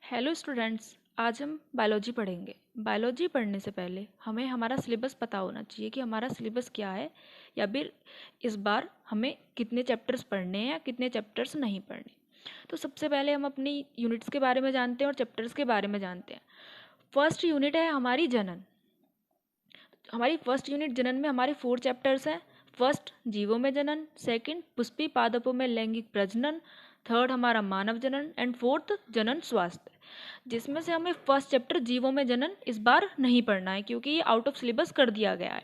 Hello students, आज हम biology पढ़ेंगे। बायोलॉजी पढ़ने से पहले हमें हमारा सिलेबस पता होना चाहिए कि हमारा सिलेबस क्या है, या फिर इस बार हमें कितने चैप्टर्स पढ़ने हैं या कितने चैप्टर्स नहीं पढ़ने। तो सबसे पहले हम अपनी यूनिट्स के बारे में जानते हैं और चैप्टर्स के बारे में जानते हैं। फर्स्ट यूनिट है हमारी जनन। हमारी फर्स्ट यूनिट जनन में हमारे 4 चैप्टर्स हैं। फर्स्ट जीवों में जनन, सेकंड पुष्पी पादपों में लैंगिक प्रजनन, थर्ड हमारा मानव जनन एंड फोर्थ जनन स्वास्थ्य। जिसमें से हमें फर्स्ट चैप्टर जीवों में जनन इस बार नहीं पढ़ना है क्योंकि ये आउट ऑफ सिलेबस कर दिया गया है।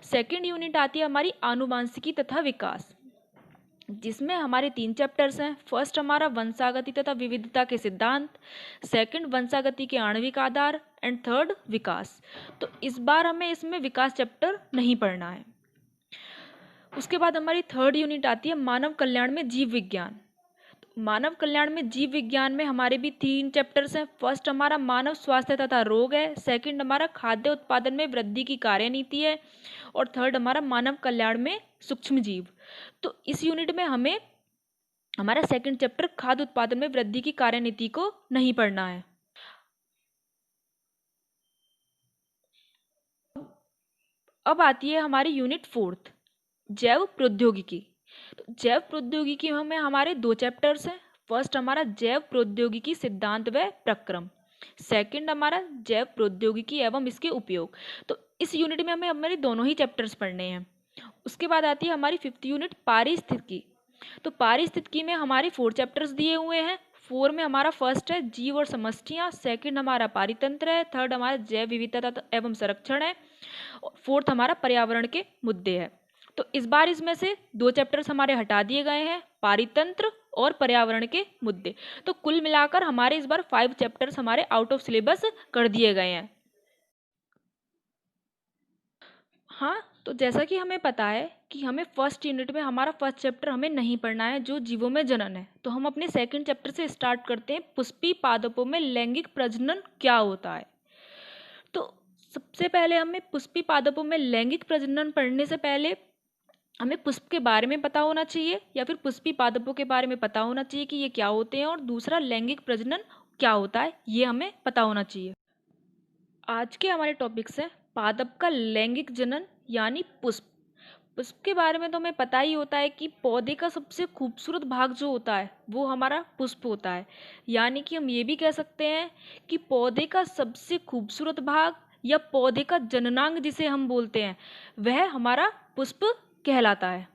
सेकंड यूनिट आती है हमारी आनुवांशिकी तथा विकास, जिसमें हमारे 3 चैप्टर्स हैं। फर्स्ट हमारा वंशागति तथा विविधता के सिद्धांत, सेकंड वंशागति के आणविक आधार एंड थर्ड विकास। तो इस बार हमें इसमें विकास चैप्टर नहीं पढ़ना है। उसके बाद हमारी थर्ड यूनिट आती है मानव कल्याण में जीव विज्ञान। मानव कल्याण में जीव विज्ञान में हमारे भी 3 चैप्टर्स हैं। फर्स्ट हमारा मानव स्वास्थ्य तथा रोग है, सेकंड हमारा खाद्य उत्पादन में वृद्धि की कार्यनीति है और थर्ड हमारा मानव कल्याण में सूक्ष्म जीव। तो इस यूनिट में हमें हमारा सेकंड चैप्टर खाद्य उत्पादन में वृद्धि की कार्यनीति को नहीं पढ़ना है। अब आती है हमारी यूनिट फोर्थ, जैव प्रौद्योगिकी। तो जैव प्रौद्योगिकी में हमारे 2 चैप्टर्स हैं। फर्स्ट हमारा जैव प्रौद्योगिकी सिद्धांत व प्रक्रम, सेकंड हमारा जैव प्रौद्योगिकी एवं इसके उपयोग। तो इस यूनिट में हमें हमारे दोनों ही चैप्टर्स पढ़ने हैं। उसके बाद आती है हमारी 5th यूनिट पारिस्थितिकी। तो पारिस्थितिकी में हमारे 4 चैप्टर्स दिए हुए हैं। 4 में हमारा फर्स्ट है जीव और समष्टियाँ, सेकंड हमारा पारितंत्र है, थर्ड हमारा जैव विविधता एवं संरक्षण है, फोर्थ हमारा पर्यावरण के मुद्दे है। तो इस बार इसमें से 2 चैप्टर्स हमारे हटा दिए गए हैं, पारितंत्र और पर्यावरण के मुद्दे। तो कुल मिलाकर हमारे इस बार 5 चैप्टर्स हमारे आउट ऑफ सिलेबस कर दिए गए हैं। हाँ, तो जैसा कि हमें पता है कि हमें फर्स्ट यूनिट में हमारा फर्स्ट चैप्टर हमें नहीं पढ़ना है जो जीवों में जनन है। तो हम अपने सेकंड चैप्टर से स्टार्ट करते हैं, पुष्पी पादपों में लैंगिक प्रजनन क्या होता है। तो सबसे पहले हमें पुष्पी पादपों में लैंगिक प्रजनन पढ़ने से पहले हमें पुष्प के बारे में पता होना चाहिए या फिर पुष्पी पादपों के बारे में पता होना चाहिए कि ये क्या होते हैं, और दूसरा लैंगिक प्रजनन क्या होता है ये हमें पता होना चाहिए। आज के हमारे टॉपिक्स हैं पादप का लैंगिक जनन यानी पुष्प। पुष्प के बारे में तो हमें पता ही होता है कि पौधे का सबसे खूबसूरत भाग जो होता है वो हमारा पुष्प होता है। यानी कि हम ये भी कह सकते हैं कि पौधे का सबसे खूबसूरत भाग या पौधे का जननांग जिसे हम बोलते हैं वह हमारा पुष्प कहलाता है।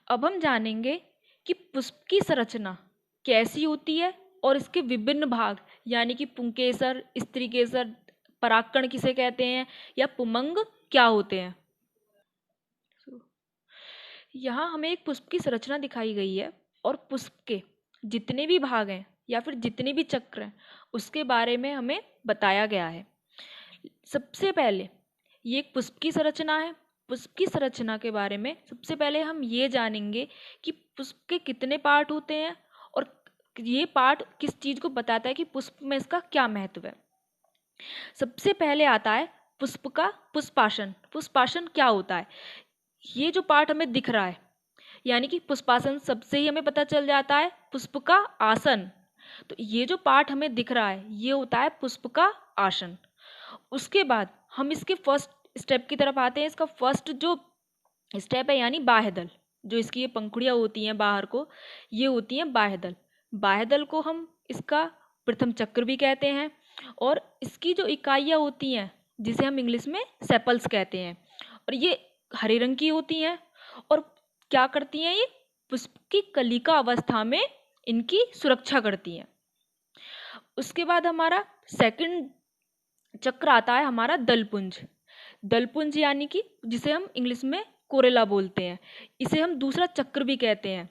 अब हम जानेंगे कि पुष्प की संरचना कैसी होती है और इसके विभिन्न भाग यानी कि पुंकेसर, स्त्रीकेसर, परागकण किसे कहते हैं या पुमंग क्या होते हैं। यहाँ हमें एक पुष्प की संरचना दिखाई गई है और पुष्प के जितने भी भाग हैं या फिर जितने भी चक्र हैं उसके बारे में हमें बताया गया है। सबसे पहले ये एक पुष्प की संरचना है। पुष्प की संरचना के बारे में सबसे पहले हम ये जानेंगे कि पुष्प के कितने पार्ट होते हैं और ये पार्ट किस चीज़ को बताता है कि पुष्प में इसका क्या महत्व है। सबसे पहले आता है पुष्प का पुष्पासन। पुष्पासन क्या होता है? ये जो पार्ट हमें दिख रहा है यानी कि पुष्पासन सबसे ही हमें पता चल जाता है पुष्प का आसन। तो ये जो पार्ट हमें दिख रहा है ये होता है पुष्प का आसन। उसके बाद हम इसके फर्स्ट स्टेप की तरफ आते हैं। इसका फर्स्ट जो स्टेप है यानी बाह्यदल, जो इसकी ये पंखुड़ियाँ होती हैं बाहर को, ये होती हैं बाह्यदल। बाह्यदल को हम इसका प्रथम चक्र भी कहते हैं और इसकी जो इकाइयाँ होती हैं जिसे हम इंग्लिश में सेपल्स कहते हैं, और ये हरे रंग की होती हैं और क्या करती हैं, ये पुष्प की कलिका अवस्था में इनकी सुरक्षा करती हैं। उसके बाद हमारा सेकंड चक्र आता है हमारा दलपुंज। दलपुंज यानी कि जिसे हम इंग्लिश में कोरेला बोलते हैं, इसे हम दूसरा चक्र भी कहते हैं।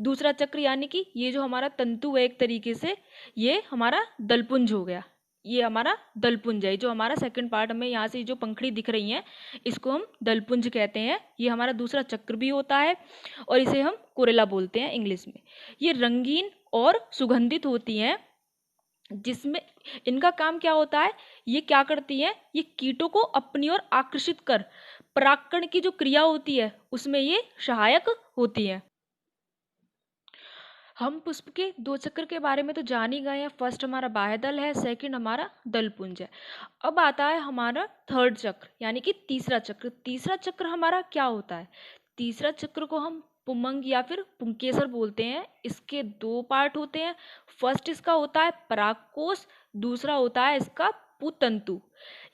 दूसरा चक्र यानी कि ये जो हमारा तंतु है एक तरीके से ये हमारा दलपुंज हो गया। ये हमारा दलपुंज है, जो हमारा सेकंड पार्ट हमें यहाँ से जो पंखड़ी दिख रही हैं इसको हम दलपुंज कहते हैं। ये हमारा दूसरा चक्र भी होता है और इसे हम कोरेला बोलते हैं इंग्लिश में। ये रंगीन और सुगंधित होती हैं, जिसमें इनका काम क्या होता है, ये क्या करती हैं, ये कीटों को अपनी ओर आकर्षित कर परागकण की जो क्रिया होती है उसमें ये सहायक होती है। हम पुष्प के 2 चक्र के बारे में तो जान ही गए हैं। फर्स्ट हमारा बाह्य दल है, सेकंड हमारा दल पुंज है। अब आता है हमारा थर्ड चक्र यानी कि तीसरा चक्र। तीसरा चक्र हमारा क्या होता है? तीसरा चक्र को हम पुमंग या फिर पुंकेसर बोलते हैं। इसके 2 पार्ट होते हैं। फर्स्ट इसका होता है परागकोश, दूसरा होता है इसका पुतंतु।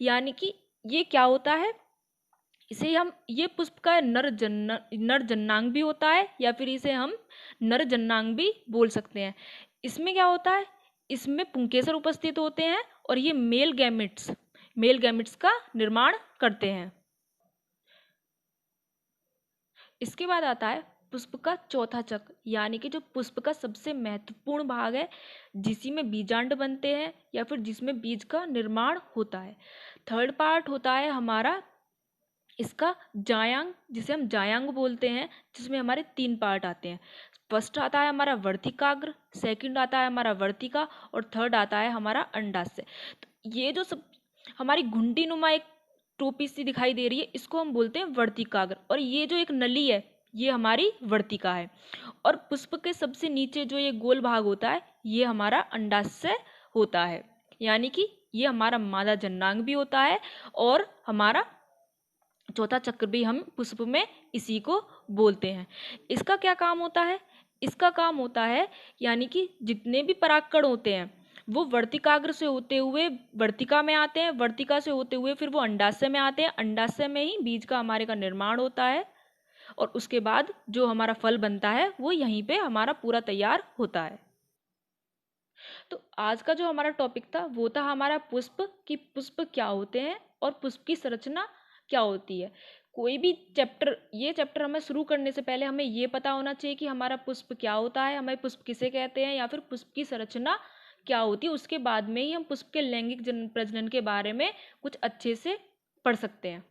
यानी कि ये क्या होता है, इसे हम, ये पुष्प का नर जन्नांग भी होता है या फिर इसे हम नर जन्नांग भी बोल सकते हैं। इसमें क्या होता है, इसमें पुंकेसर उपस्थित होते हैं और ये मेल गैमेट्स का निर्माण करते हैं। इसके बाद आता है पुष्प का चौथा चक्र यानी कि जो पुष्प का सबसे महत्वपूर्ण भाग है, जिसी में बीजांड बनते हैं या फिर जिसमें बीज का निर्माण होता है। थर्ड पार्ट होता है हमारा इसका जायांग, जिसे हम जायांग बोलते हैं, जिसमें हमारे 3 पार्ट आते हैं। फर्स्ट आता है हमारा वर्तिकाग्र, सेकंड आता है हमारा वर्तिका और थर्ड आता है हमारा अंडाशय। तो ये जो सब हमारी घुंडी नुमा एक टोपी सी दिखाई दे रही है, इसको हम बोलते हैं वर्तिकाग्र। और ये जो एक नली है, ये हमारी वर्तिका है। और पुष्प के सबसे नीचे जो ये गोल भाग होता है, ये हमारा अंडाशय होता है। यानी कि ये हमारा मादा जन्नांग भी होता है और हमारा चौथा चक्र भी हम पुष्प में इसी को बोलते हैं। इसका क्या काम होता है? इसका काम होता है यानी कि जितने भी परागकण होते हैं वो वर्तिकाग्र से होते हुए वर्तिका में आते हैं, वर्तिका से होते हुए फिर वो अंडाशय में आते हैं, अंडाशय में ही बीज का हमारे का निर्माण होता है और उसके बाद जो हमारा फल बनता है वो यहीं पे हमारा पूरा तैयार होता है। तो आज का जो हमारा टॉपिक था वो था हमारा पुष्प, कि पुष्प क्या होते हैं और पुष्प की संरचना क्या होती है। कोई भी चैप्टर, ये चैप्टर हमें शुरू करने से पहले हमें ये पता होना चाहिए कि हमारा पुष्प क्या होता है, हमें पुष्प किसे कहते हैं या फिर पुष्प की संरचना क्या होती है। उसके बाद में ही हम पुष्प के लैंगिक प्रजनन के बारे में कुछ अच्छे से पढ़ सकते हैं।